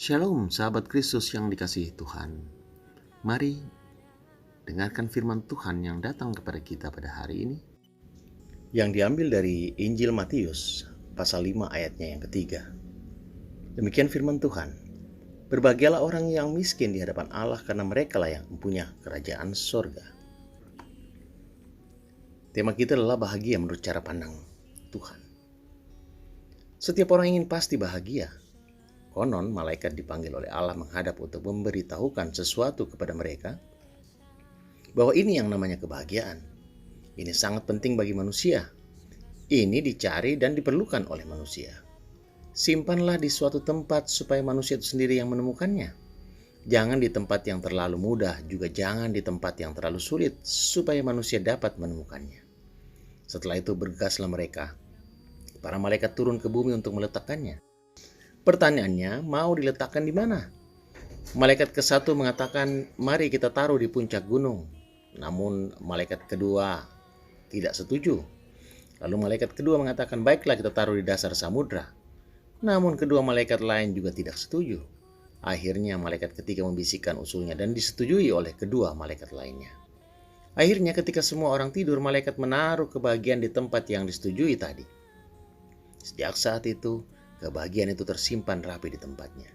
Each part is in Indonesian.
Shalom sahabat Kristus yang dikasihi Tuhan. Mari dengarkan firman Tuhan yang datang kepada kita pada hari ini, yang diambil dari Injil Matius pasal 5 ayatnya yang ketiga. Demikian firman Tuhan. Berbahagialah orang yang miskin di hadapan Allah, karena merekalah yang mempunyai kerajaan sorga. Tema kita adalah bahagia menurut cara pandang Tuhan. Setiap orang ingin pasti bahagia. Konon malaikat dipanggil oleh Allah menghadap untuk memberitahukan sesuatu kepada mereka, bahwa ini yang namanya kebahagiaan. Ini sangat penting bagi manusia. Ini dicari dan diperlukan oleh manusia. Simpanlah di suatu tempat supaya manusia itu sendiri yang menemukannya. Jangan di tempat yang terlalu mudah, juga jangan di tempat yang terlalu sulit, supaya manusia dapat menemukannya. Setelah itu bergegaslah mereka. Para malaikat turun ke bumi untuk meletakkannya. Pertanyaannya, mau diletakkan di mana? Malaikat ke-1 mengatakan, mari kita taruh di puncak gunung. Namun malaikat kedua tidak setuju. Lalu malaikat kedua mengatakan, baiklah kita taruh di dasar samudra. Namun kedua malaikat lain juga tidak setuju. Akhirnya malaikat ketiga membisikkan usulnya dan disetujui oleh kedua malaikat lainnya. Akhirnya ketika semua orang tidur, malaikat menaruh kebahagiaan di tempat yang disetujui tadi. Sejak saat itu, kebahagiaan itu tersimpan rapi di tempatnya.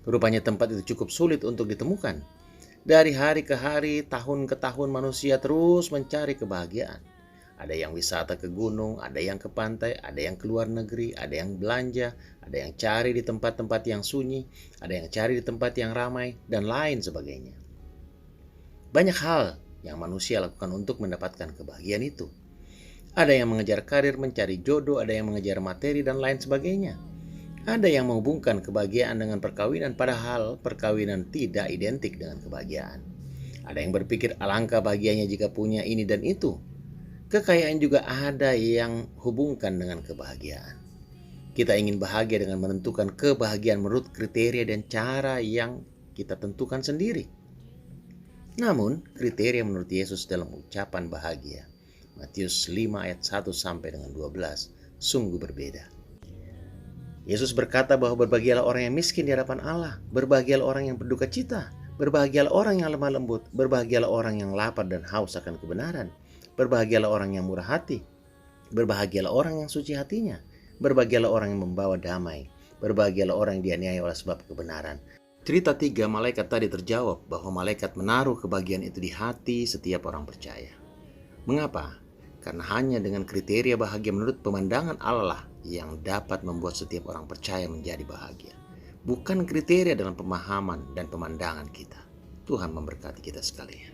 Rupanya tempat itu cukup sulit untuk ditemukan. Dari hari ke hari, tahun ke tahun, manusia terus mencari kebahagiaan. Ada yang wisata ke gunung, ada yang ke pantai, ada yang ke luar negeri, ada yang belanja, ada yang cari di tempat-tempat yang sunyi, ada yang cari di tempat yang ramai, dan lain sebagainya. Banyak hal yang manusia lakukan untuk mendapatkan kebahagiaan itu. Ada yang mengejar karir, mencari jodoh, ada yang mengejar materi, dan lain sebagainya. Ada yang menghubungkan kebahagiaan dengan perkawinan, padahal perkawinan tidak identik dengan kebahagiaan. Ada yang berpikir alangkah bahagianya jika punya ini dan itu. Kekayaan juga ada yang hubungkan dengan kebahagiaan. Kita ingin bahagia dengan menentukan kebahagiaan menurut kriteria dan cara yang kita tentukan sendiri. Namun, kriteria menurut Yesus dalam ucapan bahagia, Matius 5 ayat 1 sampai dengan 12, sungguh berbeda. Yesus berkata bahwa berbahagialah orang yang miskin di hadapan Allah, berbahagialah orang yang berduka cita, berbahagialah orang yang lemah lembut, berbahagialah orang yang lapar dan haus akan kebenaran, berbahagialah orang yang murah hati, berbahagialah orang yang suci hatinya, berbahagialah orang yang membawa damai, berbahagialah orang yang dianiaya oleh sebab kebenaran. Cerita 3 malaikat tadi terjawab bahwa malaikat menaruh kebahagiaan itu di hati setiap orang percaya. Mengapa? Karena hanya dengan kriteria bahagia menurut pemandangan Allah yang dapat membuat setiap orang percaya menjadi bahagia. Bukan kriteria dalam pemahaman dan pemandangan kita. Tuhan memberkati kita sekalian.